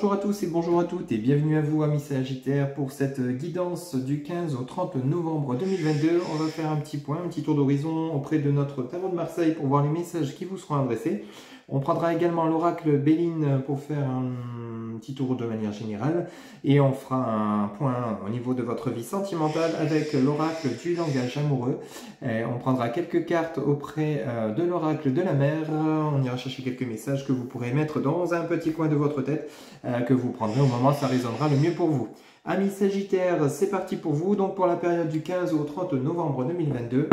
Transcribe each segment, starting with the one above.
Bonjour à tous et bonjour à toutes et bienvenue à vous amis Sagittaires pour cette guidance du 15 au 30 novembre 2022. On va faire un petit point, un petit tour d'horizon auprès de notre tarot de Marseille pour voir les messages qui vous seront adressés. On prendra également l'oracle Béline pour faire un petit tour de manière générale et on fera un point au niveau de votre vie sentimentale avec l'oracle du langage amoureux. Et on prendra quelques cartes auprès de l'oracle de la mer. On ira chercher quelques messages que vous pourrez mettre dans un petit coin de votre tête que vous prendrez au moment où ça résonnera le mieux pour vous. Amis Sagittaires, c'est parti pour vous. Donc pour la période du 15 au 30 novembre 2022.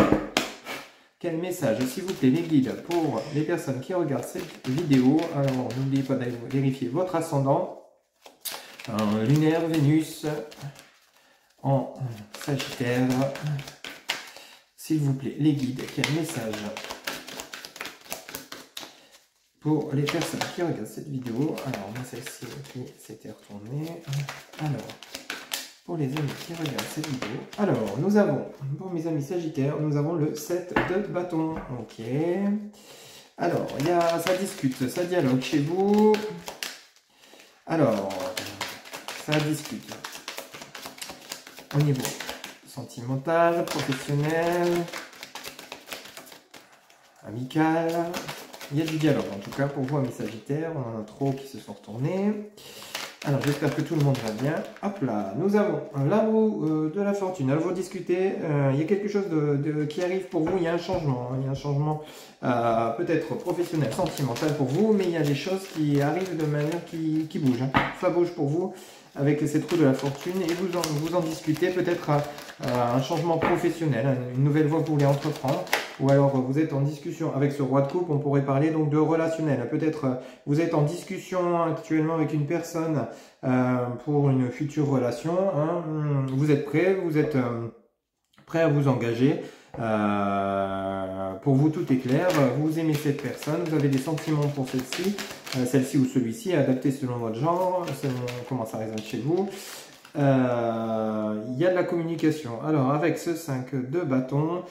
Quel message, s'il vous plaît, les guides pour les personnes qui regardent cette vidéo. Alors, n'oubliez pas d'aller vérifier votre ascendant. Lunaire, Vénus, en Sagittaire. S'il vous plaît, les guides, quel message pour les personnes qui regardent cette vidéo. Alors, moi, celle-ci qui s'était retournée. Alors, pour les amis qui regardent cette vidéo. Alors, nous avons, pour mes amis Sagittaires, nous avons le 7 de bâton. Ok. Alors, ça discute, ça dialogue chez vous. Alors, ça discute au niveau sentimental, professionnel, amical. Il y a du dialogue, en tout cas, pour vous, amis Sagittaires. On en a trop qui se sont retournés. Alors, j'espère que tout le monde va bien. Hop là, nous avons la roue de la fortune. Alors, vous discutez, il y a quelque chose qui arrive pour vous. Il y a un changement. Il y a un changement peut-être professionnel, sentimental pour vous, mais il y a des choses qui arrivent de manière qui bougent. Ça bouge pour vous avec cette roue de la fortune et vous en discutez peut-être un changement professionnel, une nouvelle voie que vous voulez entreprendre. Ou alors vous êtes en discussion avec ce roi de coupe, on pourrait parler donc de relationnel. Peut-être vous êtes en discussion actuellement avec une personne pour une future relation. Hein. Vous êtes prêt à vous engager. Pour vous tout est clair, vous aimez cette personne, vous avez des sentiments pour celle-ci ou celui-ci, adapté selon votre genre, selon comment ça résonne chez vous. Il y a de la communication. Alors avec ce 5 de bâton,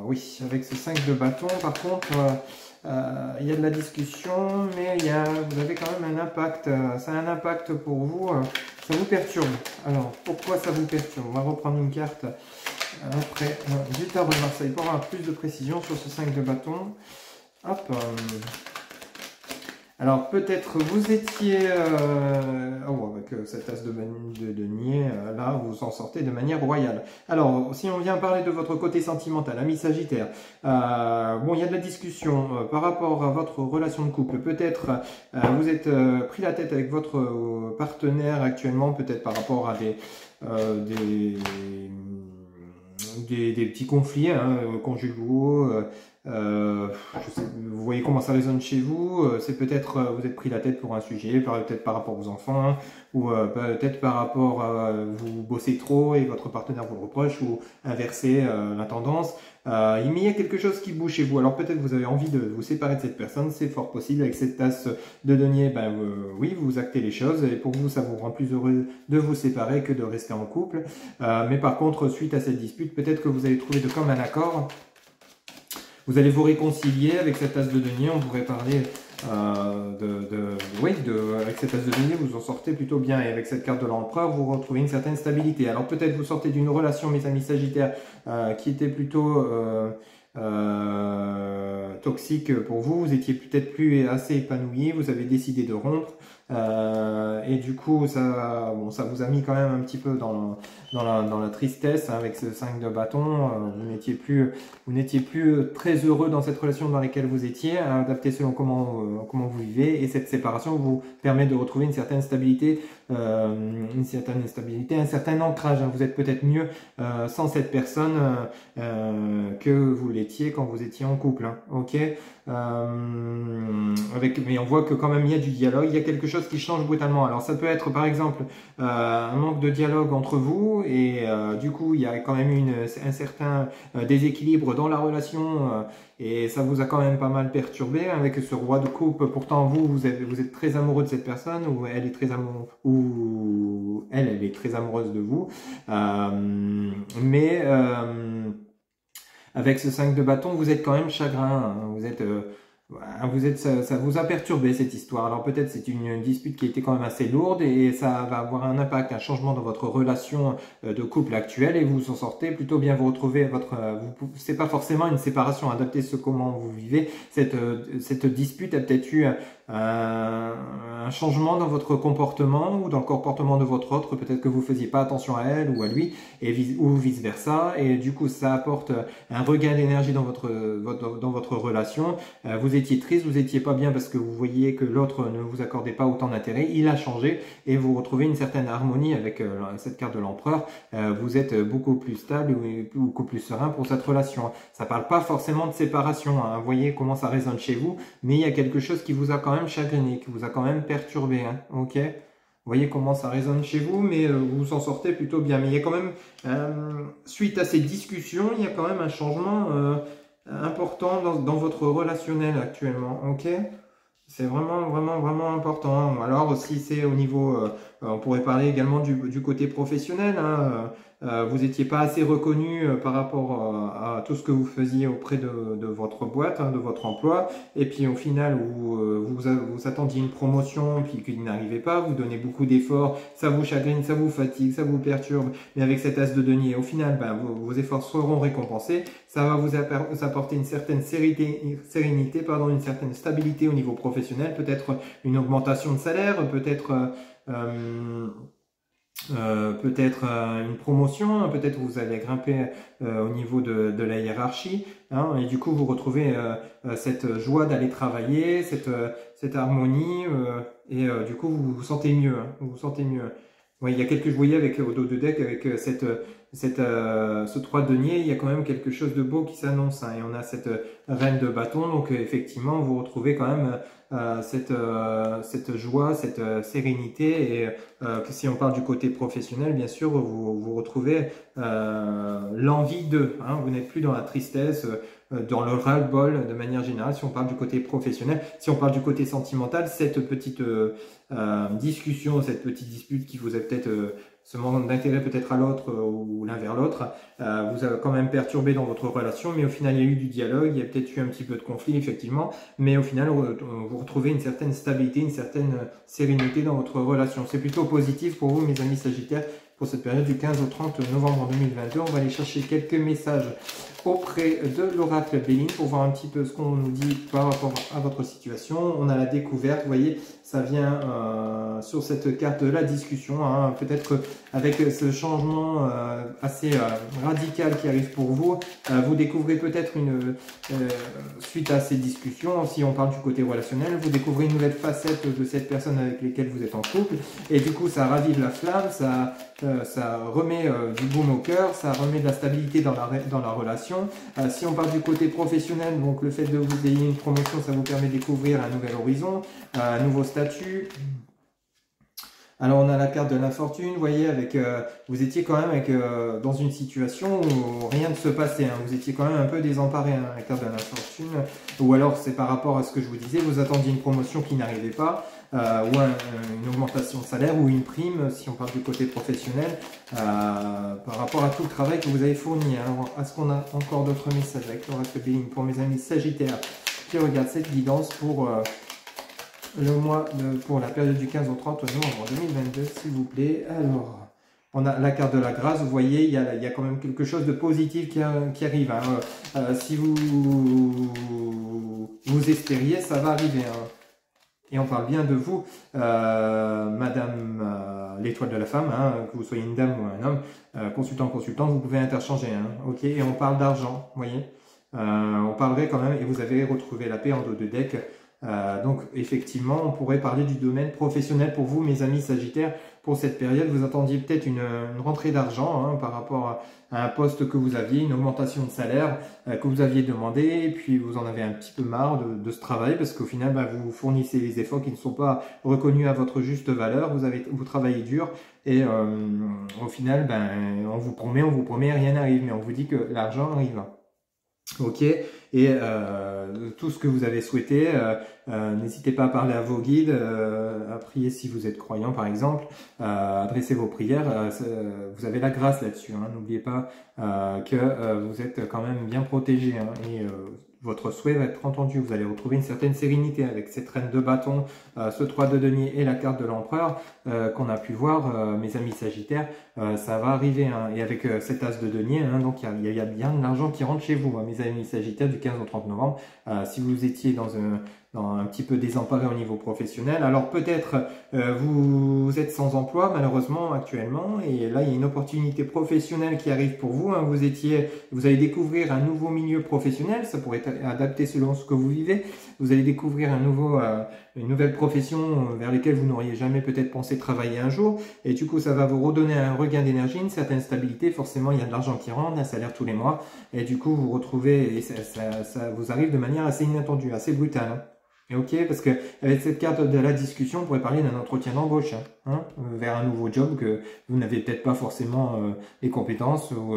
oui, avec ce 5 de bâton, par contre, il y a de la discussion, mais vous avez quand même un impact. Ça a un impact pour vous, ça vous perturbe. Alors pourquoi ça vous perturbe? On va reprendre une carte après du tarot de Marseille pour avoir plus de précision sur ce 5 de bâton. Hop. Alors peut-être vous étiez, avec cette as de denier, là vous en sortez de manière royale. Alors si on vient parler de votre côté sentimental, ami Sagittaire, bon il y a de la discussion par rapport à votre relation de couple. Peut-être vous êtes pris la tête avec votre partenaire actuellement, peut-être par rapport à des petits conflits conjugaux. Vous voyez comment ça résonne chez vous. C'est peut-être vous êtes pris la tête pour un sujet, peut-être par rapport aux enfants, hein, ou peut-être par rapport à vous bossez trop et votre partenaire vous le reproche, ou inverser la tendance. Mais il y a quelque chose qui bouge chez vous. Alors peut-être vous avez envie de vous séparer de cette personne, c'est fort possible. Avec cette tasse de denier, oui, vous actez les choses et pour vous ça vous rend plus heureux de vous séparer que de rester en couple. Mais par contre, suite à cette dispute, peut-être que vous allez trouver de commun accord. Vous allez vous réconcilier avec cette as de denier. On pourrait parler avec cette as de denier, vous en sortez plutôt bien. Et avec cette carte de l'empereur, vous retrouvez une certaine stabilité. Alors peut-être vous sortez d'une relation, mes amis Sagittaires, qui était plutôt toxique pour vous. Vous étiez peut-être plus assez épanoui. Vous avez décidé de rompre. Et du coup, ça vous a mis quand même un petit peu dans la tristesse, hein, avec ce 5 de bâton. Vous n'étiez plus très heureux dans cette relation dans laquelle vous étiez, adapté selon comment vous vivez. Et cette séparation vous permet de retrouver une certaine stabilité, un certain ancrage. Hein. Vous êtes peut-être mieux sans cette personne que vous l'étiez quand vous étiez en couple. Hein. Ok. Mais on voit que quand même il y a du dialogue, il y a quelque chose qui change brutalement. Alors ça peut être par exemple un manque de dialogue entre vous et du coup il y a quand même un certain déséquilibre dans la relation et ça vous a quand même pas mal perturbé avec ce roi de coupe. Pourtant vous êtes très amoureux de cette personne ou elle est très très amoureuse de vous, avec ce 5 de bâton, vous êtes quand même chagrin, hein. Vous êtes Vous êtes, ça vous a perturbé cette histoire. Alors peut-être c'est une dispute qui a été quand même assez lourde et ça va avoir un impact, un changement dans votre relation de couple actuelle et vous en sortez plutôt bien. Vous retrouvez c'est pas forcément une séparation. Adaptez ce comment vous vivez. Cette dispute a peut-être eu un changement dans votre comportement ou dans le comportement de votre autre. Peut-être que vous faisiez pas attention à elle ou à lui ou vice versa. Et du coup ça apporte un regain d'énergie dans votre relation. Vous étiez triste, vous étiez pas bien parce que vous voyez que l'autre ne vous accordait pas autant d'intérêt, il a changé et vous retrouvez une certaine harmonie avec cette carte de l'empereur. Vous êtes beaucoup plus stable et beaucoup plus serein pour cette relation. Ça parle pas forcément de séparation, hein. Vous voyez comment ça résonne chez vous, mais il y a quelque chose qui vous a quand même chagriné, qui vous a quand même perturbé, hein. Ok? Vous voyez comment ça résonne chez vous, mais vous vous en sortez plutôt bien. Mais il y a quand même, suite à ces discussions, il y a quand même un changement important dans votre relationnel actuellement, ok? C'est vraiment, vraiment, vraiment important. Alors, si c'est au niveau, on pourrait parler également du côté professionnel, hein. Vous n'étiez pas assez reconnu par rapport à tout ce que vous faisiez auprès de votre boîte, hein, de votre emploi. Et puis au final, vous attendiez une promotion, puis qu'il n'arrivait pas, vous donnez beaucoup d'efforts, ça vous chagrine, ça vous fatigue, ça vous perturbe. Mais avec cet as de denier, au final, ben, vos efforts seront récompensés. Ça va vous apporter une certaine sérénité, pardon, une certaine stabilité au niveau professionnel, peut-être une augmentation de salaire, peut-être une promotion, peut-être vous allez grimper au niveau de la hiérarchie, hein, et du coup vous retrouvez cette joie d'aller travailler, cette harmonie, et du coup vous vous sentez mieux, hein, vous vous sentez mieux. Ouais, il y a quelques, je voyais avec au dos de deck avec ce 3 de denier, il y a quand même quelque chose de beau qui s'annonce, hein, et on a cette reine de bâton, donc effectivement vous retrouvez quand même cette joie, cette sérénité, et que si on parle du côté professionnel, bien sûr, vous retrouvez l'envie de, hein, vous n'êtes plus dans la tristesse, dans le ras-le-bol de manière générale, si on parle du côté professionnel. Si on parle du côté sentimental, cette petite discussion, cette petite dispute qui vous a peut-être ce manque d'intérêt peut-être à l'autre ou l'un vers l'autre, vous a quand même perturbé dans votre relation, mais au final il y a eu du dialogue, il y a peut-être eu un petit peu de conflit effectivement, mais au final vous retrouvez une certaine stabilité, une certaine sérénité dans votre relation. C'est plutôt positif pour vous mes amis Sagittaires pour cette période du 15 au 30 novembre 2022. On va aller chercher quelques messages auprès de l'oracle Béline pour voir un petit peu ce qu'on nous dit par rapport à votre situation. On a la découverte, vous voyez, ça vient sur cette carte de la discussion, hein. Peut-être qu'avec ce changement assez radical qui arrive pour vous, vous découvrez peut-être suite à ces discussions, si on parle du côté relationnel, vous découvrez une nouvelle facette de cette personne avec laquelle vous êtes en couple, et du coup ça ravive la flamme, ça remet du baume au cœur, ça remet de la stabilité dans la relation. Si on parle du côté professionnel, donc le fait de vous ayez une promotion, ça vous permet de découvrir un nouvel horizon, un nouveau statut. Alors on a la carte de l'infortune, vous voyez, vous étiez quand même dans une situation où rien ne se passait, hein. Vous étiez quand même un peu désemparé, hein, la carte de l'infortune, ou alors c'est par rapport à ce que je vous disais, vous attendiez une promotion qui n'arrivait pas, ou une augmentation de salaire, ou une prime, si on parle du côté professionnel, par rapport à tout le travail que vous avez fourni. Alors, est-ce qu'on a encore d'autres messages avec l'oracle Béline pour mes amis Sagittaires qui regardent cette guidance pour pour la période du 15 au 30 novembre 2022, s'il vous plaît. Alors, on a la carte de la grâce, vous voyez, il y a quand même quelque chose de positif qui arrive, hein. Si vous espériez, ça va arriver, hein. Et on parle bien de vous, Madame l'étoile de la femme, hein, que vous soyez une dame ou un homme, consultante, vous pouvez interchanger, hein, ok. Et on parle d'argent, vous voyez, on parlerait quand même, et vous avez retrouvé la paix en dos de deck. Donc effectivement, on pourrait parler du domaine professionnel pour vous, mes amis Sagittaires, pour cette période. Vous attendiez peut-être une rentrée d'argent, hein, par rapport à un poste que vous aviez, une augmentation de salaire que vous aviez demandé, et puis vous en avez un petit peu marre de ce travail, parce qu'au final, vous fournissez les efforts qui ne sont pas reconnus à votre juste valeur, vous travaillez dur, et au final, on vous promet, rien n'arrive, mais on vous dit que l'argent arrive. Ok, et tout ce que vous avez souhaité, n'hésitez pas à parler à vos guides, à prier si vous êtes croyant par exemple, adressez vos prières, vous avez la grâce là-dessus, hein. N'oubliez pas que vous êtes quand même bien protégé, hein, et votre souhait va être entendu. Vous allez retrouver une certaine sérénité avec cette reine de bâton, ce 3 de denier et la carte de l'empereur qu'on a pu voir, mes amis Sagittaires. Ça va arriver, hein. Et avec cet as de denier, hein, donc il y a bien de l'argent qui rentre chez vous, hein, mes amis Sagittaires, du 15 au 30 novembre. Si vous étiez dans un petit peu désemparé au niveau professionnel, alors peut-être vous êtes sans emploi malheureusement actuellement, et là il y a une opportunité professionnelle qui arrive pour vous, hein. Vous allez découvrir un nouveau milieu professionnel, ça pourrait être adapté selon ce que vous vivez. Vous allez découvrir une nouvelle profession vers laquelle vous n'auriez jamais peut-être pensé travailler un jour, et du coup ça va vous redonner un regain d'énergie, une certaine stabilité. Forcément il y a de l'argent qui rentre, un salaire tous les mois, et du coup vous retrouvez, et ça vous arrive de manière assez inattendue, assez brutale, hein. Et ok, parce que avec cette carte de la discussion, on pourrait parler d'un entretien d'embauche, hein, vers un nouveau job que vous n'avez peut-être pas forcément les compétences ou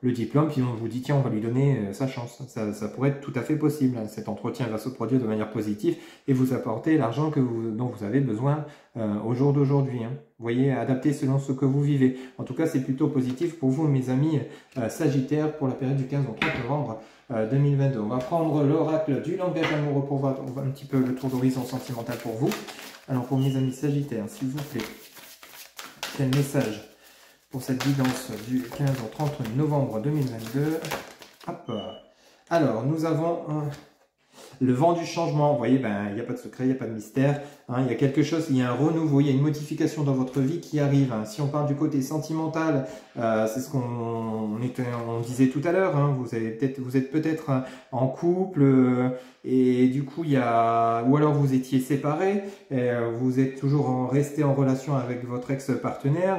le diplôme, puis on vous dit tiens, on va lui donner sa chance. Ça pourrait être tout à fait possible, hein. Cet entretien va se produire de manière positive et vous apporter l'argent dont vous avez besoin au jour d'aujourd'hui, hein. Vous voyez, adapté selon ce que vous vivez. En tout cas, c'est plutôt positif pour vous, mes amis Sagittaires, pour la période du 15 au 30 novembre 2022. On va prendre l'oracle du langage amoureux pour voir un petit peu le tour d'horizon sentimental pour vous. Alors pour mes amis Sagittaires, s'il vous plaît, quel message pour cette guidance du 15 au 30 novembre 2022? Hop. Alors nous avons le vent du changement. Vous voyez, ben, il n'y a pas de secret, il n'y a pas de mystère, hein. Il y a quelque chose, il y a un renouveau, il y a une modification dans votre vie qui arrive, hein. Si on parle du côté sentimental, c'est ce qu'on disait tout à l'heure, hein. Vous êtes peut-être en couple, et du coup, ou alors vous étiez séparés, vous êtes toujours resté en relation avec votre ex-partenaire,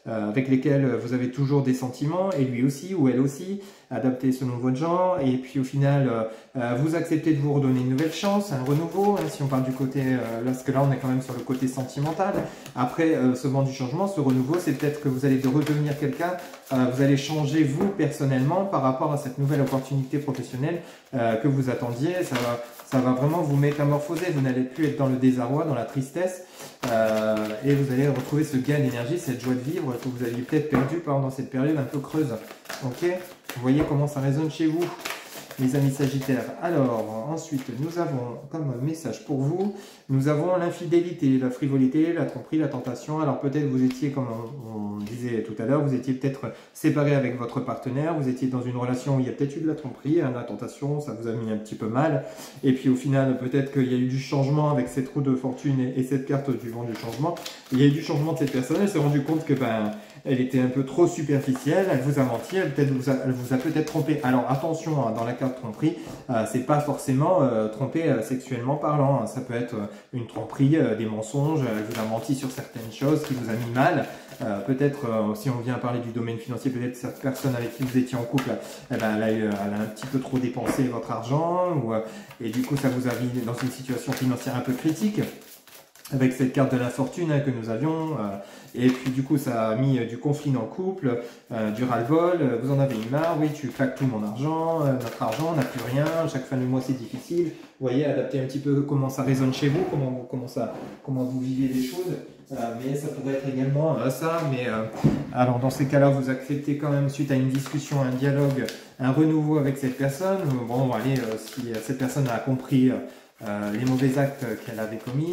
avec lesquels vous avez toujours des sentiments, et lui aussi, ou elle aussi, adapté selon votre genre, et puis au final, vous acceptez de vous redonner une nouvelle chance, un renouveau, hein, si on parle du côté, parce que là on est quand même sur le côté sentimental. Après ce vent du changement, ce renouveau, c'est peut-être que vous allez redevenir quelqu'un, vous allez changer vous personnellement par rapport à cette nouvelle opportunité professionnelle que vous attendiez. Ça va vraiment vous métamorphoser, vous n'allez plus être dans le désarroi, dans la tristesse, et vous allez retrouver ce gain d'énergie, cette joie de vivre que vous aviez peut-être perdu pendant cette période un peu creuse. Ok, vous voyez comment ça résonne chez vous, mes amis Sagittaires. Alors, ensuite, nous avons comme message pour vous, nous avons l'infidélité, la frivolité, la tromperie, la tentation. Alors peut-être vous étiez, comme on disait tout à l'heure, vous étiez peut-être séparé avec votre partenaire, vous étiez dans une relation où il y a peut-être eu de la tromperie, hein, de la tentation, ça vous a mis un petit peu mal. Et puis au final, peut-être qu'il y a eu du changement avec cette roue de fortune et cette carte du vent du changement. Il y a eu du changement de cette personne, elle s'est rendue compte que elle était un peu trop superficielle, elle vous a menti, elle vous a peut-être trompé. Alors attention, hein, dans la carte tromperie, c'est pas forcément trompé sexuellement parlant, hein. Ça peut être une tromperie, des mensonges, elle vous a menti sur certaines choses qui vous a mis mal. Peut-être, si on vient parler du domaine financier, peut-être cette personne avec qui vous étiez en couple, elle a un petit peu trop dépensé votre argent, et du coup ça vous a mis dans une situation financière un peu critique. Avec cette carte de la fortune, hein, que nous avions, et puis du coup ça a mis du conflit dans le couple, du ras-le-bol, vous en avez eu marre, oui tu claques tout mon argent, notre argent, on n'a plus rien, chaque fin du mois c'est difficile. Vous voyez, adapter un petit peu comment ça résonne chez vous, comment vous vivez les choses, mais ça pourrait être également ça, mais alors dans ces cas-là vous acceptez quand même suite à une discussion, un dialogue, un renouveau avec cette personne. Bon allez, si cette personne a compris les mauvais actes qu'elle avait commis,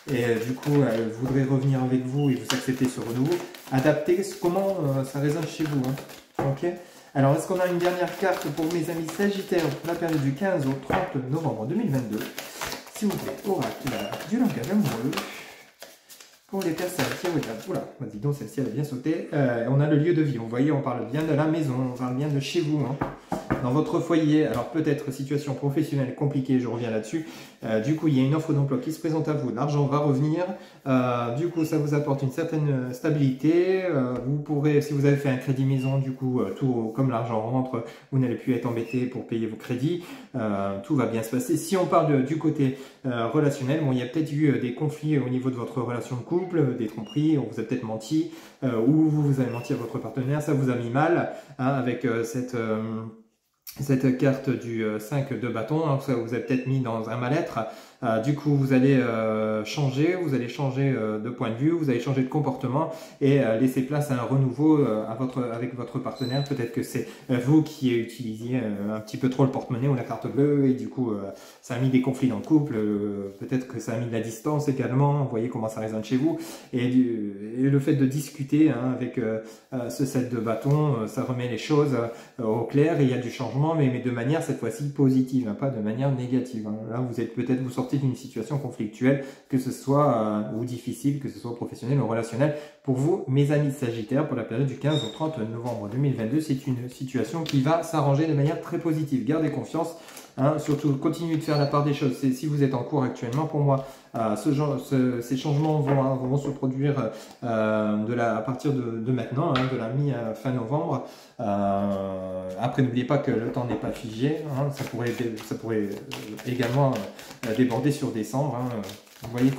et du coup elle voudrait revenir avec vous et vous accepter ce renouveau, adaptez comment ça résonne chez vous, hein. Ok. Alors est-ce qu'on a une dernière carte pour mes amis Sagittaires pour la période du 15 au 30 novembre 2022, s'il vous plaît, oracle du langage amoureux pour les personnes qui regardent. Oula, dis donc, celle-ci elle a bien sauté. On a le lieu de vie, vous voyez, on parle bien de la maison, on parle bien de chez vous, hein. Dans votre foyer, alors peut-être situation professionnelle compliquée, je reviens là-dessus. Du coup, il y a une offre d'emploi qui se présente à vous, l'argent va revenir. Du coup, ça vous apporte une certaine stabilité. Vous pourrez, si vous avez fait un crédit maison, du coup, tout comme l'argent rentre, vous n'allez plus être embêté pour payer vos crédits. Tout va bien se passer. Si on parle du côté relationnel, bon, il y a peut-être eu des conflits au niveau de votre relation de couple, des tromperies, on vous a peut-être menti, ou vous avez menti à votre partenaire, ça vous a mis mal, hein, avec cette carte du 5 de bâton, hein, ça vous a peut-être mis dans un mal-être, Du coup, vous allez changer de point de vue, vous allez changer de comportement et laisser place à un renouveau avec votre partenaire. Peut-être que c'est vous qui utilisiez un petit peu trop le porte-monnaie ou la carte bleue et du coup, ça a mis des conflits dans le couple. Peut-être que ça a mis de la distance également. Vous voyez comment ça résonne chez vous. Et le fait de discuter avec ce set de bâtons, ça remet les choses au clair et il y a du changement, mais de manière cette fois-ci positive, pas de manière négative. Là, vous sortez d'une situation conflictuelle, que ce soit ou difficile, que ce soit professionnel ou relationnel. Pour vous, mes amis Sagittaires, pour la période du 15 au 30 novembre 2022, c'est une situation qui va s'arranger de manière très positive. Gardez confiance. Surtout, continuez de faire la part des choses. Si vous êtes en cours actuellement, pour moi, ces changements vont se produire à partir de maintenant, de la mi-fin novembre. Après, n'oubliez pas que le temps n'est pas figé. Ça pourrait également déborder sur décembre. Vous voyez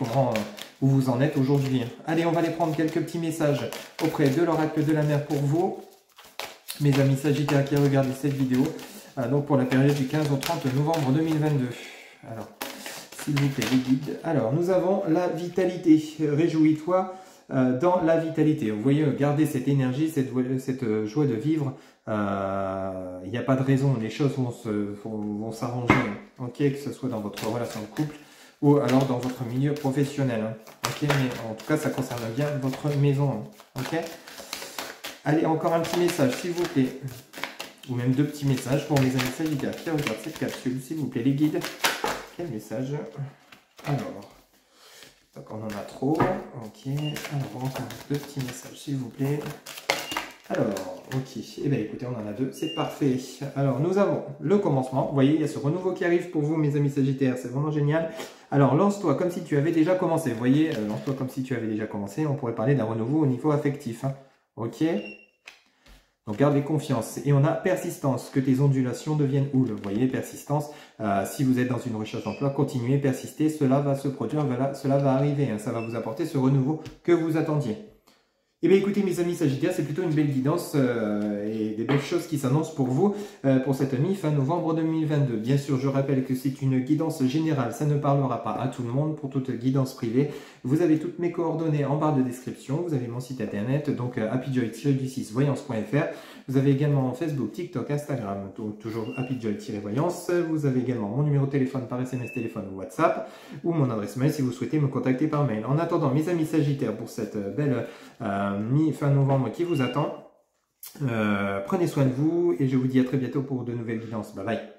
où vous en êtes aujourd'hui. Allez, on va aller prendre quelques petits messages auprès de l'oracle de la mer pour vous, mes amis Sagittaires qui regardent cette vidéo. Donc pour la période du 15 au 30 novembre 2022. Alors, s'il vous plaît, les guides. Alors, nous avons la vitalité. Réjouis-toi dans la vitalité. Vous voyez, gardez cette énergie, cette joie de vivre. Il n'y a pas de raison. Les choses vont s'arranger. Ok, que ce soit dans votre relation de couple ou alors dans votre milieu professionnel. Ok, mais en tout cas, ça concerne bien votre maison. Ok. Allez, encore un petit message, s'il vous plaît. Ou même 2 petits messages pour mes amis Sagittaires qui regardent cette capsule, s'il vous plaît, les guides. Quel message? Alors, donc on en a trop. Ok, alors encore 2 petits messages, s'il vous plaît. Alors, ok, eh bien écoutez, on en a 2, c'est parfait. Alors, nous avons le commencement. Vous voyez, il y a ce renouveau qui arrive pour vous, mes amis Sagittaires, c'est vraiment génial. Alors, lance-toi comme si tu avais déjà commencé. Vous voyez, lance-toi comme si tu avais déjà commencé. On pourrait parler d'un renouveau au niveau affectif. Ok. Donc, gardez confiance. Et on a persistance, que tes ondulations deviennent houles. Vous voyez, persistance. Si vous êtes dans une recherche d'emploi, continuez, persistez. Cela va se produire, cela va arriver. Ça va vous apporter ce renouveau que vous attendiez. Eh bien, écoutez, mes amis Sagittaires, c'est plutôt une belle guidance et des belles choses qui s'annoncent pour vous pour cette mi-fin novembre 2022. Bien sûr, je rappelle que c'est une guidance générale. Ça ne parlera pas à tout le monde pour toute guidance privée. Vous avez toutes mes coordonnées en barre de description. Vous avez mon site internet, donc happyjoy-voyance.fr. Vous avez également Facebook, TikTok, Instagram, donc toujours happyjoy-voyance. Vous avez également mon numéro de téléphone par SMS téléphone ou WhatsApp ou mon adresse mail si vous souhaitez me contacter par mail. En attendant, mes amis Sagittaires, pour cette belle mi-fin novembre qui vous attend, prenez soin de vous et je vous dis à très bientôt pour de nouvelles guidances. Bye bye.